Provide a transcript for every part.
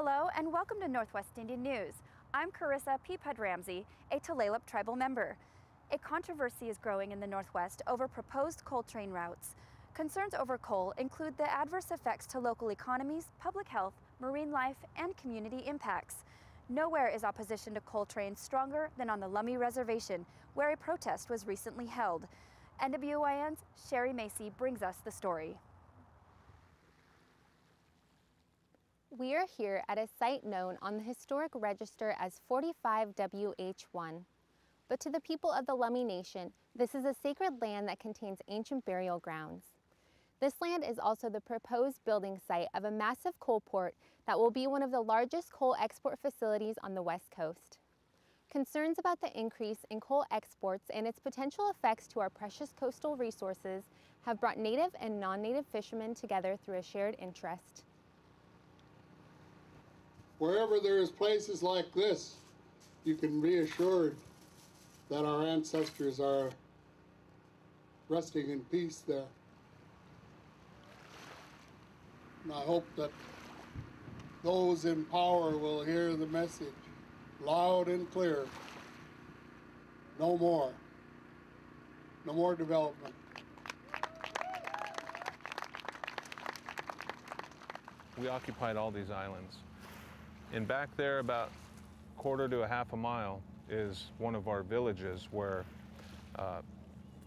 Hello and welcome to Northwest Indian News. I'm Carissa Peapud Ramsey, a Tulalip tribal member. A controversy is growing in the Northwest over proposed coal train routes. Concerns over coal include the adverse effects to local economies, public health, marine life, and community impacts. Nowhere is opposition to coal trains stronger than on the Lummi Reservation, where a protest was recently held. NWIN's Sherry Macy brings us the story. We are here at a site known on the historic register as 45WH1. But to the people of the Lummi Nation, this is a sacred land that contains ancient burial grounds. This land is also the proposed building site of a massive coal port that will be one of the largest coal export facilities on the West Coast. Concerns about the increase in coal exports and its potential effects to our precious coastal resources have brought native and non-native fishermen together through a shared interest. Wherever there is places like this, you can be assured that our ancestors are resting in peace there. And I hope that those in power will hear the message loud and clear. No more. No more development. We occupied all these islands. And back there, about a quarter to a half a mile, is one of our villages where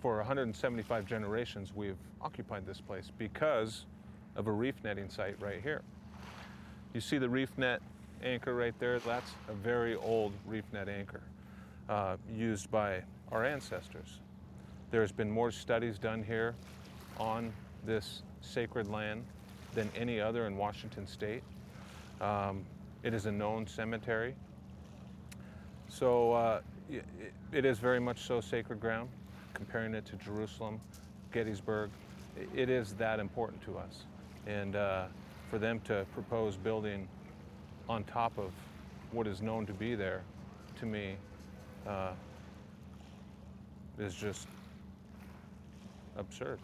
for 175 generations we've occupied this place because of a reef netting site right here. You see the reef net anchor right there? That's a very old reef net anchor used by our ancestors. There's been more studies done here on this sacred land than any other in Washington State. It is a known cemetery. So it is very much so sacred ground, comparing it to Jerusalem, Gettysburg. It is that important to us. And for them to propose building on top of what is known to be there, to me, is just absurd.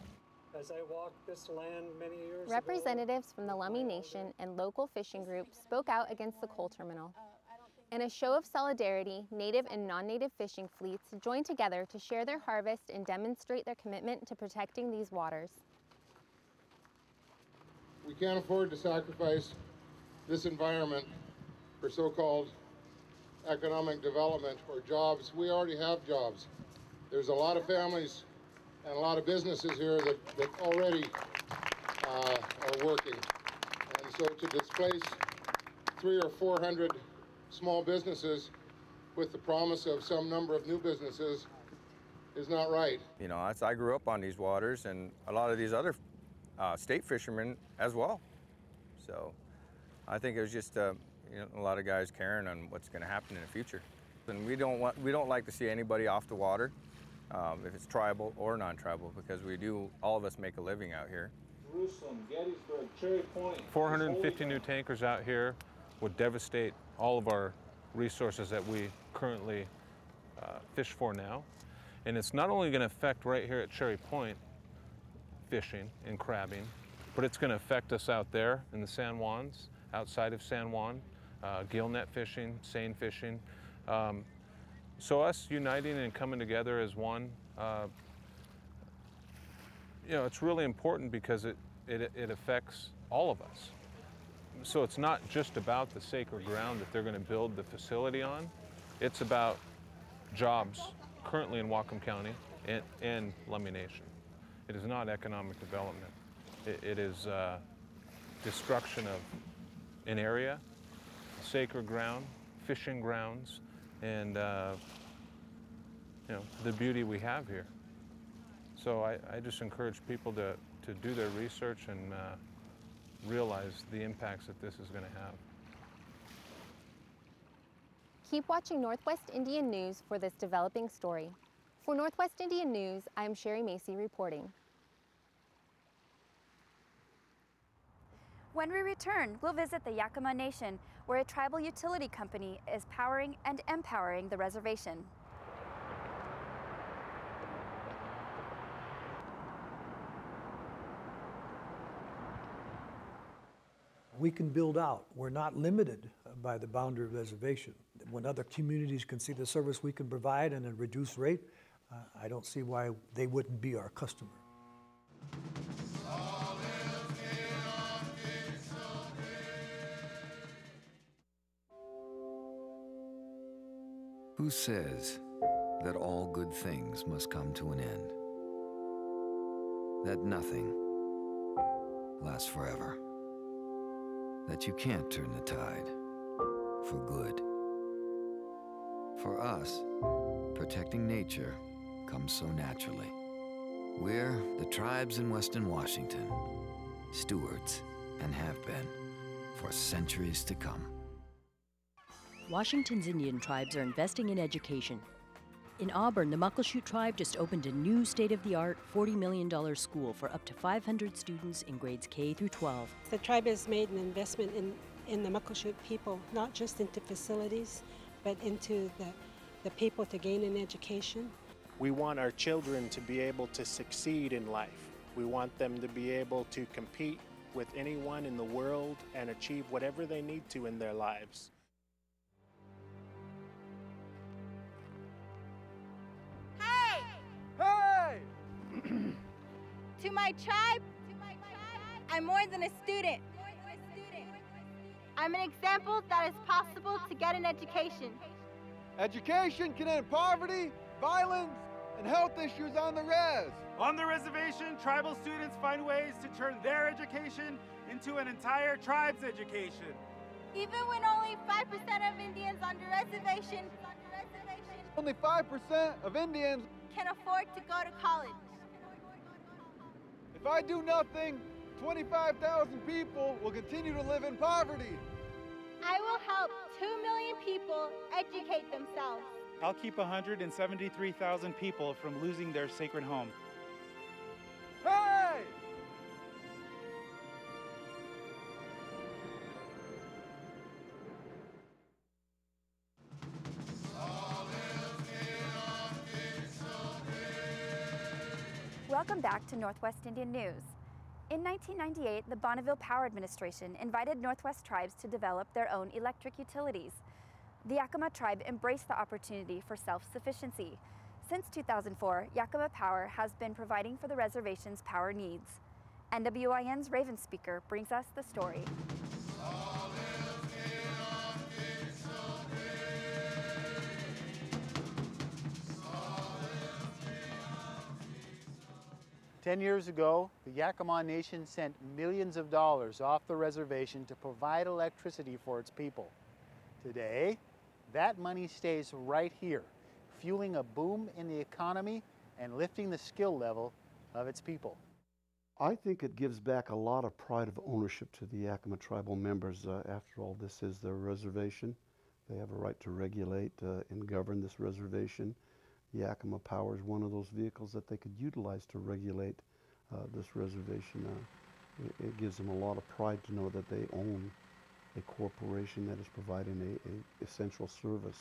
As I walked this land many years Representatives from the Lummi Nation and local fishing groups spoke out against the coal terminal. In a show of solidarity, native and non-native fishing fleets joined together to share their harvest and demonstrate their commitment to protecting these waters. We can't afford to sacrifice this environment for so-called economic development or jobs. We already have jobs. There's a lot of families and a lot of businesses here that already are working. And so to displace 300 or 400 small businesses with the promise of some number of new businesses is not right. You know, I grew up on these waters and a lot of these other state fishermen as well. So I think it was just a lot of guys caring on what's going to happen in the future. And we don't like to see anybody off the water. If it's tribal or non-tribal, because all of us make a living out here. Jerusalem, Gettysburg, Cherry Point. 450 new tankers out here would devastate all of our resources that we currently fish for now. And it's not only going to affect right here at Cherry Point fishing and crabbing, but it's going to affect us out there in the San Juans, outside of San Juan, gill net fishing, seine fishing. So us uniting and coming together as one, it's really important because it affects all of us. So it's not just about the sacred ground that they're going to build the facility on. It's about jobs currently in Whatcom County and Lummi Nation. It is not economic development. It is destruction of an area, sacred ground, fishing grounds, and the beauty we have here. So I just encourage people to do their research and realize the impacts that this is going to have. Keep watching Northwest Indian News for this developing story. For Northwest Indian News, I'm Sherry Macy reporting. When we return, we'll visit the Yakima Nation, where a tribal utility company is powering and empowering the reservation. We can build out. We're not limited by the boundary reservation. When other communities can see the service we can provide at a reduced rate, I don't see why they wouldn't be our customer. Who says that all good things must come to an end? That nothing lasts forever? That you can't turn the tide for good? For us, protecting nature comes so naturally. We're the tribes in Western Washington, stewards, and have been for centuries to come. Washington's Indian tribes are investing in education. In Auburn, the Muckleshoot tribe just opened a new state-of-the-art $40 million school for up to 500 students in grades K through 12. The tribe has made an investment in the Muckleshoot people, not just into facilities, but into the people to gain an education. We want our children to be able to succeed in life. We want them to be able to compete with anyone in the world and achieve whatever they need to in their lives. To my tribe, I'm more than a student. I'm an example that it's possible to get an education. Education can end poverty, violence, and health issues on the res. On the reservation, tribal students find ways to turn their education into an entire tribe's education. Even when only 5% of Indians on the reservation only 5% of Indians can afford to go to college. If I do nothing, 25,000 people will continue to live in poverty. I will help 2 million people educate themselves. I'll keep 173,000 people from losing their sacred home. Hey! Welcome back to Northwest Indian News. In 1998, the Bonneville Power Administration invited Northwest tribes to develop their own electric utilities. The Yakima tribe embraced the opportunity for self-sufficiency. Since 2004, Yakima Power has been providing for the reservation's power needs. NWIN's Raven Speaker brings us the story. 10 years ago, the Yakima Nation sent millions of dollars off the reservation to provide electricity for its people. Today, that money stays right here, fueling a boom in the economy and lifting the skill level of its people. I think it gives back a lot of pride of ownership to the Yakima tribal members. After all, this is their reservation. They have a right to regulate and govern this reservation. Yakima Power is one of those vehicles that they could utilize to regulate this reservation. It gives them a lot of pride to know that they own a corporation that is providing a essential service.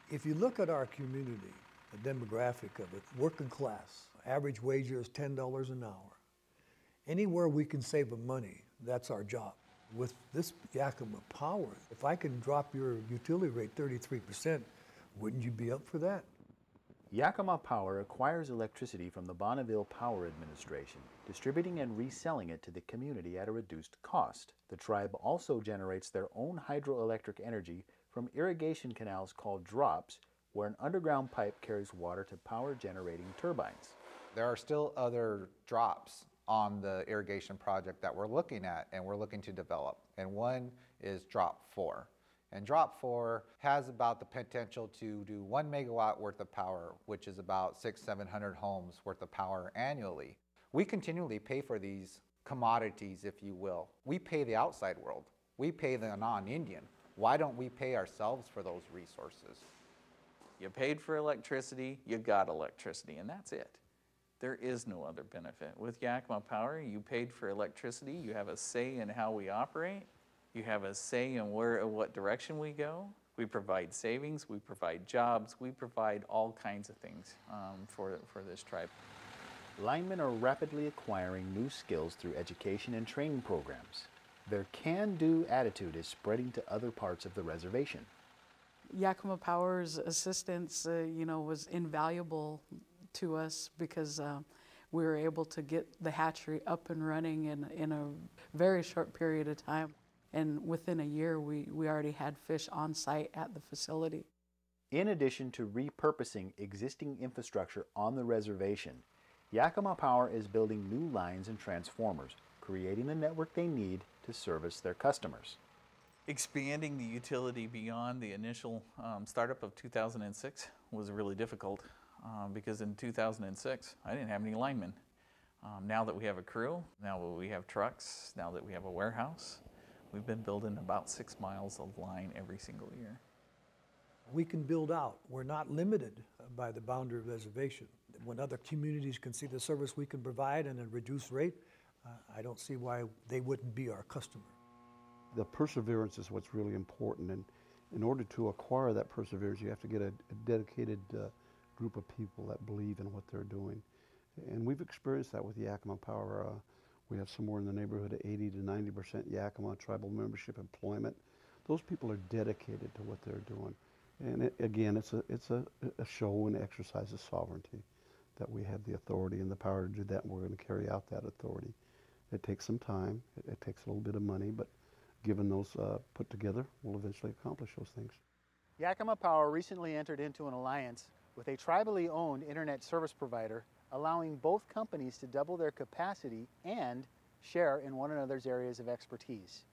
If you look at our community, the demographic of it, working class, average wage here is $10 an hour. Anywhere we can save them money, that's our job. With this Yakima Power, if I can drop your utility rate 33%, wouldn't you be up for that? Yakima Power acquires electricity from the Bonneville Power Administration, distributing and reselling it to the community at a reduced cost. The tribe also generates their own hydroelectric energy from irrigation canals called drops, where an underground pipe carries water to power generating turbines. There are still other drops on the irrigation project that we're looking at and we're looking to develop, and one is Drop 4. And Drop 4 has about the potential to do 1 megawatt worth of power, which is about 600-700 homes worth of power annually. We continually pay for these commodities, if you will. We pay the outside world. We pay the non-Indian. Why don't we pay ourselves for those resources? You paid for electricity, you got electricity, and that's it. There is no other benefit. With Yakima Power, you paid for electricity, you have a say in how we operate. You have a say in what direction we go. We provide savings, we provide jobs, we provide all kinds of things for this tribe. Linemen are rapidly acquiring new skills through education and training programs. Their can-do attitude is spreading to other parts of the reservation. Yakima Power's assistance, was invaluable to us because we were able to get the hatchery up and running in a very short period of time. And within a year, we already had fish on site at the facility. In addition to repurposing existing infrastructure on the reservation, Yakima Power is building new lines and transformers, creating the network they need to service their customers. Expanding the utility beyond the initial startup of 2006 was really difficult because in 2006, I didn't have any linemen. Now that we have a crew, now that we have trucks, now that we have a warehouse, we've been building about 6 miles of line every single year. We can build out. We're not limited by the boundary reservation. When other communities can see the service we can provide at a reduced rate, I don't see why they wouldn't be our customer. The perseverance is what's really important, and in order to acquire that perseverance, you have to get a dedicated group of people that believe in what they're doing. And we've experienced that with Yakima Power. We have somewhere in the neighborhood of 80 to 90% Yakima tribal membership employment. Those people are dedicated to what they're doing. And again, it's a show and exercise of sovereignty, that we have the authority and the power to do that, and we're going to carry out that authority. It takes some time, it takes a little bit of money, but given those put together, we'll eventually accomplish those things. Yakima Power recently entered into an alliance with a tribally owned internet service provider, allowing both companies to double their capacity and share in one another's areas of expertise.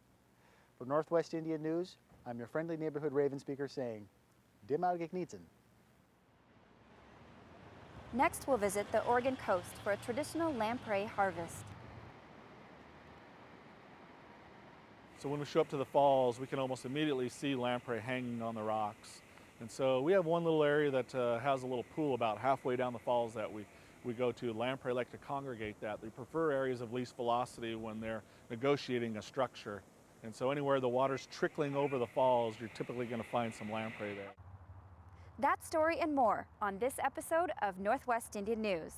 For Northwest Indian News, I'm your friendly neighborhood Raven speaker saying, Dimagignitzen. Next, we'll visit the Oregon coast for a traditional lamprey harvest. So when we show up to the falls, we can almost immediately see lamprey hanging on the rocks. And so we have one little area that has a little pool about halfway down the falls that we go to. Lamprey like to congregate that. They prefer areas of least velocity when they're negotiating a structure. And so anywhere the water's trickling over the falls, you're typically going to find some lamprey there. That story and more on this episode of Northwest Indian News.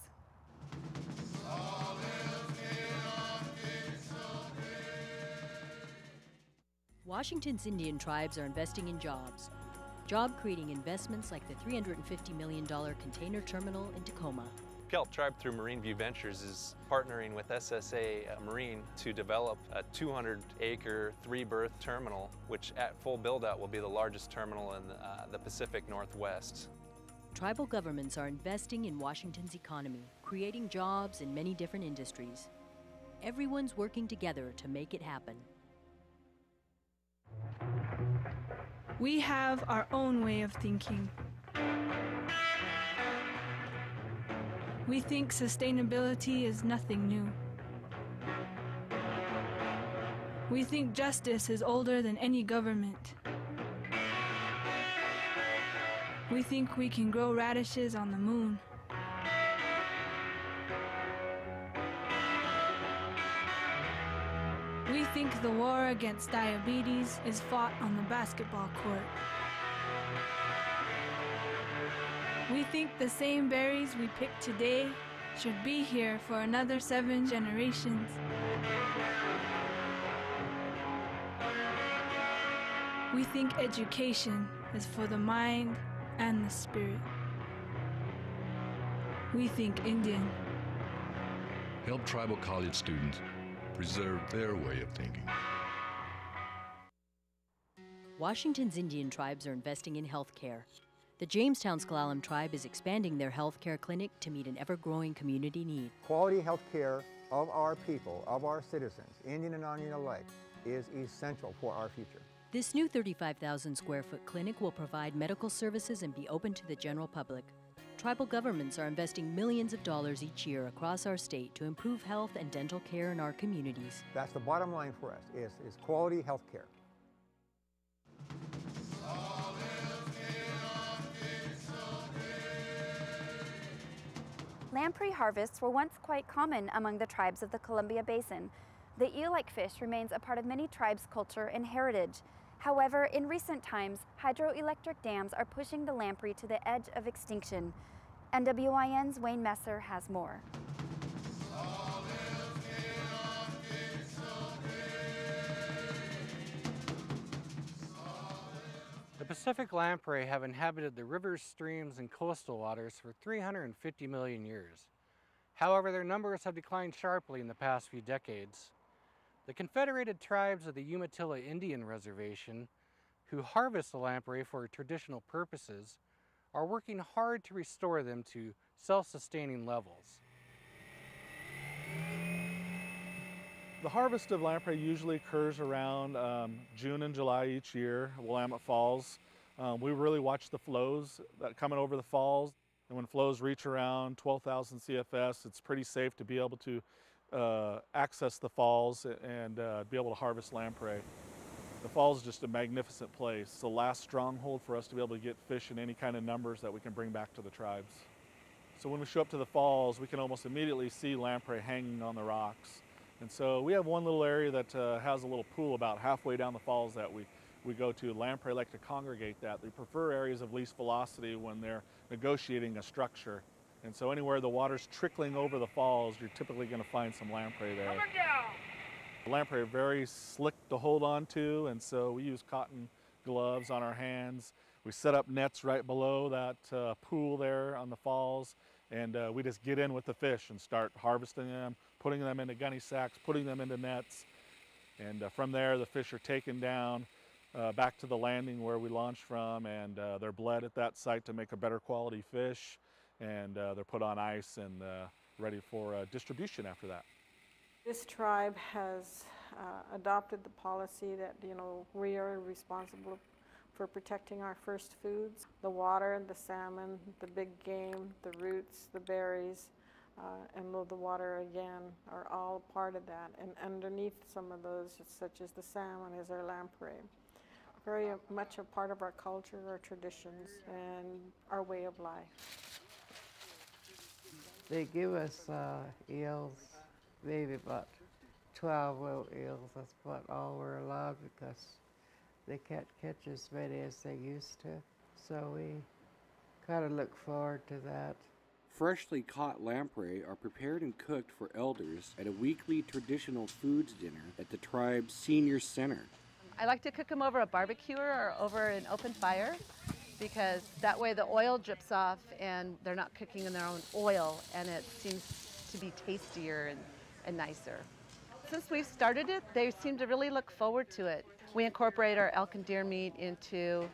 Washington's Indian tribes are investing in jobs. Job-creating investments like the $350 million container terminal in Tacoma. Kelp Tribe through Marine View Ventures is partnering with SSA Marine to develop a 200-acre, 3-berth terminal, which at full build-out will be the largest terminal in the Pacific Northwest. Tribal governments are investing in Washington's economy, creating jobs in many different industries. Everyone's working together to make it happen. We have our own way of thinking. We think sustainability is nothing new. We think justice is older than any government. We think we can grow radishes on the moon. We think the war against diabetes is fought on the basketball court. We think the same berries we pick today should be here for another 7 generations. We think education is for the mind and the spirit. We think Indian. Help tribal college students preserve their way of thinking. Washington's Indian tribes are investing in health care. The Jamestown S'Klallam tribe is expanding their health care clinic to meet an ever-growing community need. Quality health care of our people, of our citizens, Indian and non-Indian alike, is essential for our future. This new 35,000 square foot clinic will provide medical services and be open to the general public. Tribal governments are investing millions of dollars each year across our state to improve health and dental care in our communities. That's the bottom line for us, is quality health care. Lamprey harvests were once quite common among the tribes of the Columbia Basin. The eel-like fish remains a part of many tribes' culture and heritage. However, in recent times, hydroelectric dams are pushing the lamprey to the edge of extinction. NWIN's Wayne Messer has more. Pacific lamprey have inhabited the rivers, streams, and coastal waters for 350 million years. However, their numbers have declined sharply in the past few decades. The Confederated Tribes of the Umatilla Indian Reservation, who harvest the lamprey for traditional purposes, are working hard to restore them to self-sustaining levels. The harvest of lamprey usually occurs around June and July each year, Willamette Falls. We really watch the flows that coming over the falls, and when flows reach around 12,000 CFS, it's pretty safe to be able to access the falls and be able to harvest lamprey. The falls is just a magnificent place. It's the last stronghold for us to be able to get fish in any kind of numbers that we can bring back to the tribes. So when we show up to the falls, we can almost immediately see lamprey hanging on the rocks. And so we have one little area that has a little pool about halfway down the falls that we go to. Lamprey like to congregate that. They prefer areas of least velocity when they're negotiating a structure. And so anywhere the water's trickling over the falls, you're typically going to find some lamprey there. The lamprey are very slick to hold on to, and so we use cotton gloves on our hands. We set up nets right below that pool there on the falls, and we just get in with the fish and start harvesting them, putting them into gunny sacks, putting them into nets. And from there, the fish are taken down back to the landing where we launched from, and they're bled at that site to make a better quality fish, and they're put on ice and ready for distribution after that. This tribe has adopted the policy that, we are responsible for protecting our first foods. The water, the salmon, the big game, the roots, the berries, and the water again are all part of that. And underneath some of those, such as the salmon, is our lamprey. Very much a part of our culture, our traditions, and our way of life. They give us eels, maybe about 12 little eels. That's about all we're allowed because they can't catch as many as they used to. So we kind of look forward to that. Freshly caught lamprey are prepared and cooked for elders at a weekly traditional foods dinner at the tribe's senior center. I like to cook them over a barbecue or over an open fire because that way the oil drips off and they're not cooking in their own oil, and it seems to be tastier and nicer. Since we've started it, they seem to really look forward to it. We incorporate our elk and deer meat into,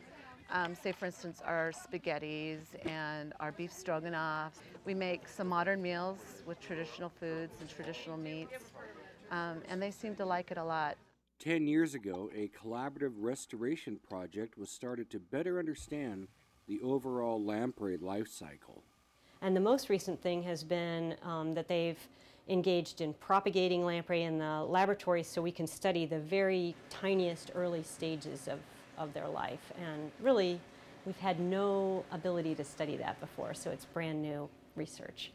say for instance, our spaghettis and our beef stroganoff. We make some modern meals with traditional foods and traditional meats, and they seem to like it a lot. 10 years ago, a collaborative restoration project was started to better understand the overall lamprey life cycle. And the most recent thing has been that they've engaged in propagating lamprey in the laboratory so we can study the very tiniest early stages of their life. And really, we've had no ability to study that before, so it's brand new research.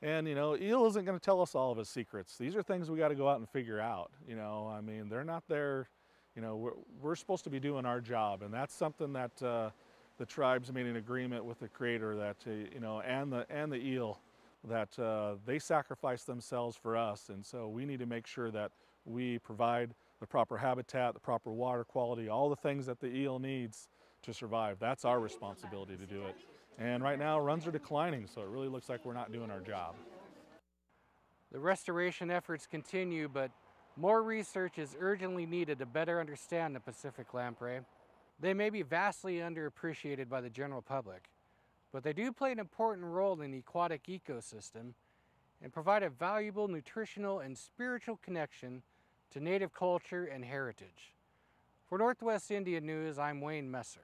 And, eel isn't going to tell us all of his secrets. These are things we got to go out and figure out. I mean, they're not there. We're supposed to be doing our job, and that's something that the tribes made an agreement with the Creator that, and the eel, that they sacrifice themselves for us, and so we need to make sure that we provide the proper habitat, the proper water quality, all the things that the eel needs to survive. That's our responsibility to do it. And right now, runs are declining, so it really looks like we're not doing our job. The restoration efforts continue, but more research is urgently needed to better understand the Pacific lamprey. They may be vastly underappreciated by the general public, but they do play an important role in the aquatic ecosystem and provide a valuable nutritional and spiritual connection to native culture and heritage. For Northwest Indian News, I'm Wayne Messer.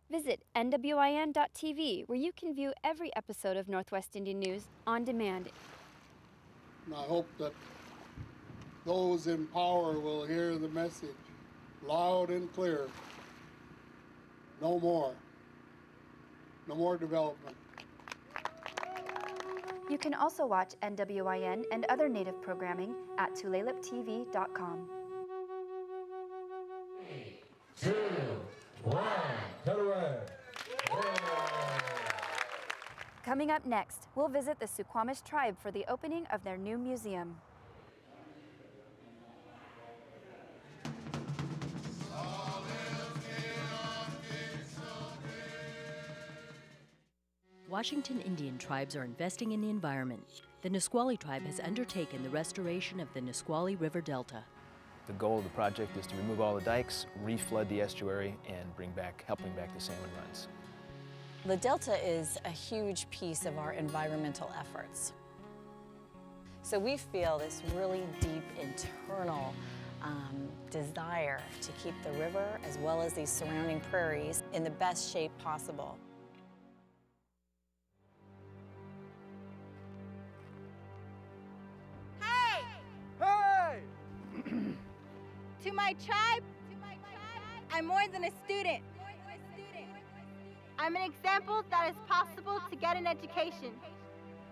Visit nwin.tv, where you can view every episode of Northwest Indian News on demand. And I hope that those in power will hear the message loud and clear. No more. No more development. You can also watch NWIN and other Native programming at tulaliptv.com. 3, 2, 1, cut away. Coming up next, we'll visit the Squamish tribe for the opening of their new museum. Washington Indian tribes are investing in the environment. The Nisqually tribe has undertaken the restoration of the Nisqually River Delta. The goal of the project is to remove all the dikes, reflood the estuary, and help bring back the salmon runs. The Delta is a huge piece of our environmental efforts. So we feel this really deep internal desire to keep the river as well as these surrounding prairies in the best shape possible. Hey! Hey! To my tribe, I'm more than a student. I'm an example that it's possible to get an education.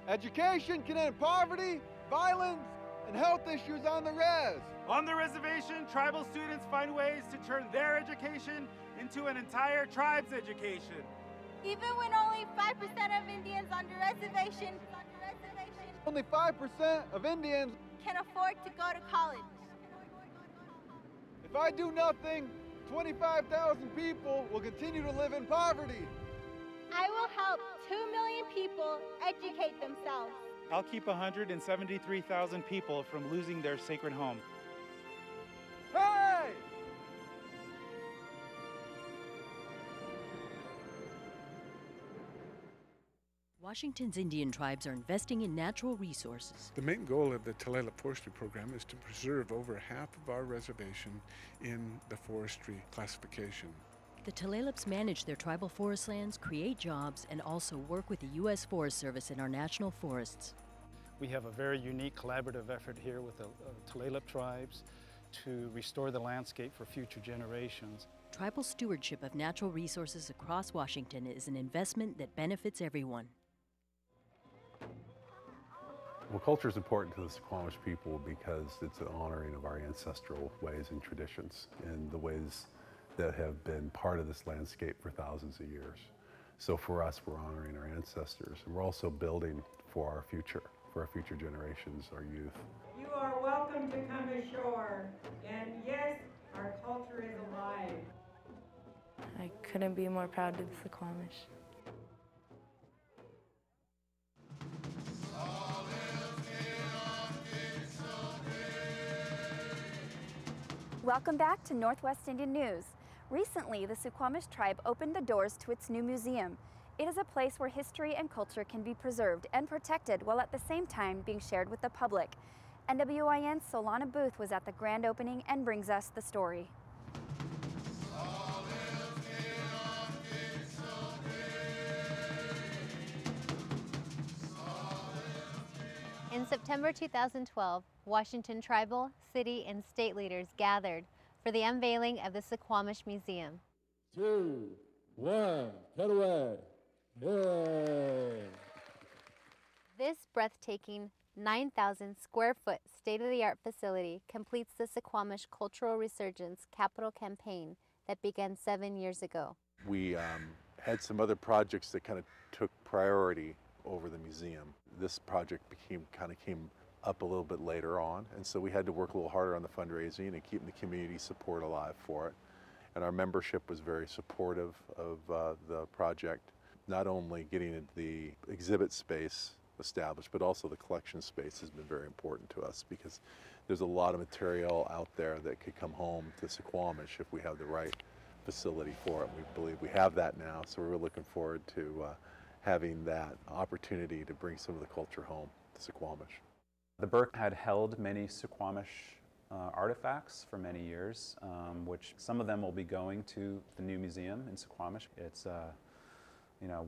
Education can end poverty, violence, and health issues on the res. On the reservation, tribal students find ways to turn their education into an entire tribe's education. Even when only 5% of Indians on the reservation only 5% of Indians can afford to go to college. If I do nothing, 25,000 people will continue to live in poverty. I will help 2 million people educate themselves. I'll keep 173,000 people from losing their sacred home. Hey! Washington's Indian tribes are investing in natural resources. The main goal of the Tulalip Forestry Program is to preserve over half of our reservation in the forestry classification. The Tulalips manage their tribal forest lands, create jobs, and also work with the U.S. Forest Service in our national forests. We have a very unique collaborative effort here with the Tulalip tribes to restore the landscape for future generations. Tribal stewardship of natural resources across Washington is an investment that benefits everyone. Well, culture is important to the Squamish people because it's an honoring of our ancestral ways and traditions and the ways that have been part of this landscape for thousands of years. So for us, we're honoring our ancestors, and we're also building for our future generations, our youth. You are welcome to come ashore, and yes, our culture is alive. I couldn't be more proud of the Squamish. Welcome back to Northwest Indian News. Recently, the Squamish tribe opened the doors to its new museum. It is a place where history and culture can be preserved and protected while at the same time being shared with the public. NWIN's Solana Booth was at the grand opening and brings us the story. In September 2012, Washington tribal, city, and state leaders gathered for the unveiling of the Squamish Museum. 2, 1, cut away. Yay! This breathtaking 9,000 square foot state-of-the-art facility completes the Squamish Cultural Resurgence capital campaign that began 7 years ago. We had some other projects that kind of took priority over the museum. This project came up a little bit later on, and so we had to work a little harder on the fundraising and keeping the community support alive for it. And our membership was very supportive of the project, not only getting the exhibit space established, but also the collection space has been very important to us because there's a lot of material out there that could come home to Squamish if we have the right facility for it. We believe we have that now, so we're really looking forward to having that opportunity to bring some of the culture home to Squamish. The Burke had held many Squamish artifacts for many years, which some of them will be going to the new museum in Squamish. It's a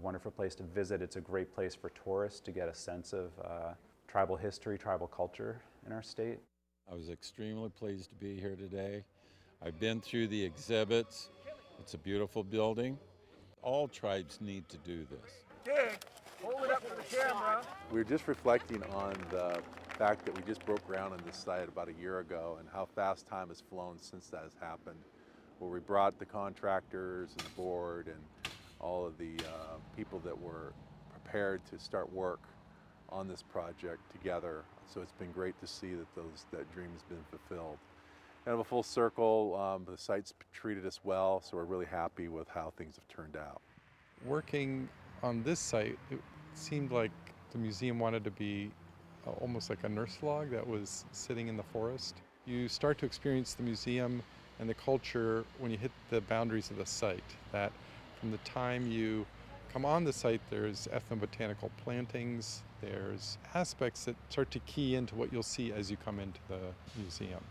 wonderful place to visit. It's a great place for tourists to get a sense of tribal history, tribal culture in our state. I was extremely pleased to be here today. I've been through the exhibits. It's a beautiful building. All tribes need to do this. Kid, hold it up for the camera. We were just reflecting on the fact that we just broke ground on this site about a year ago and how fast time has flown since that has happened, where we brought the contractors and the board and all of the people that were prepared to start work on this project together. So it's been great to see that that dream has been fulfilled. Kind of a full circle, the site's treated us well, so we're really happy with how things have turned out. Working On this site, it seemed like the museum wanted to be almost like a nurse log that was sitting in the forest. You start to experience the museum and the culture when you hit the boundaries of the site. That from the time you come on the site, there's ethnobotanical plantings, there's aspects that start to key into what you'll see as you come into the museum.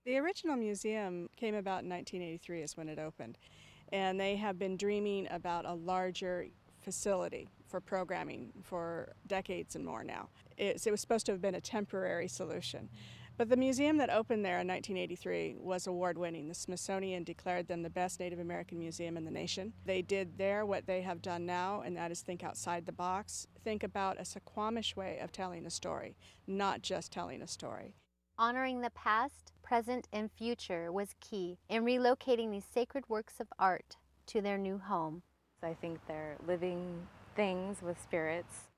The original museum came about in 1983 is when it opened, and they have been dreaming about a larger facility for programming for decades and more now. It was supposed to have been a temporary solution. But the museum that opened there in 1983 was award-winning. The Smithsonian declared them the best Native American museum in the nation. They did there what they have done now, and that is think outside the box. Think about a Squamish way of telling a story, not just telling a story. Honoring the past, present, and future was key in relocating these sacred works of art to their new home. I think they're living things with spirits.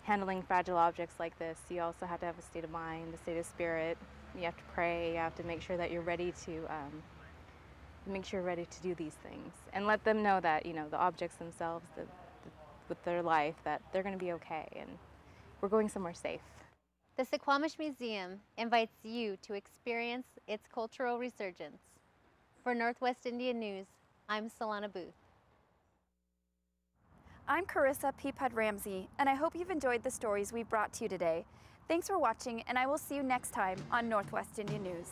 Handling fragile objects like this, you also have to have a state of mind, a state of spirit. You have to pray. You have to make sure that you're ready to do these things, and let them know that the objects themselves, with their life, that they're going to be okay, and we're going somewhere safe. The Squamish Museum invites you to experience its cultural resurgence. For Northwest Indian News, I'm Solana Booth. I'm Carissa Peapud-Ramsey, and I hope you've enjoyed the stories we've brought to you today. Thanks for watching, and I will see you next time on Northwest Indian News.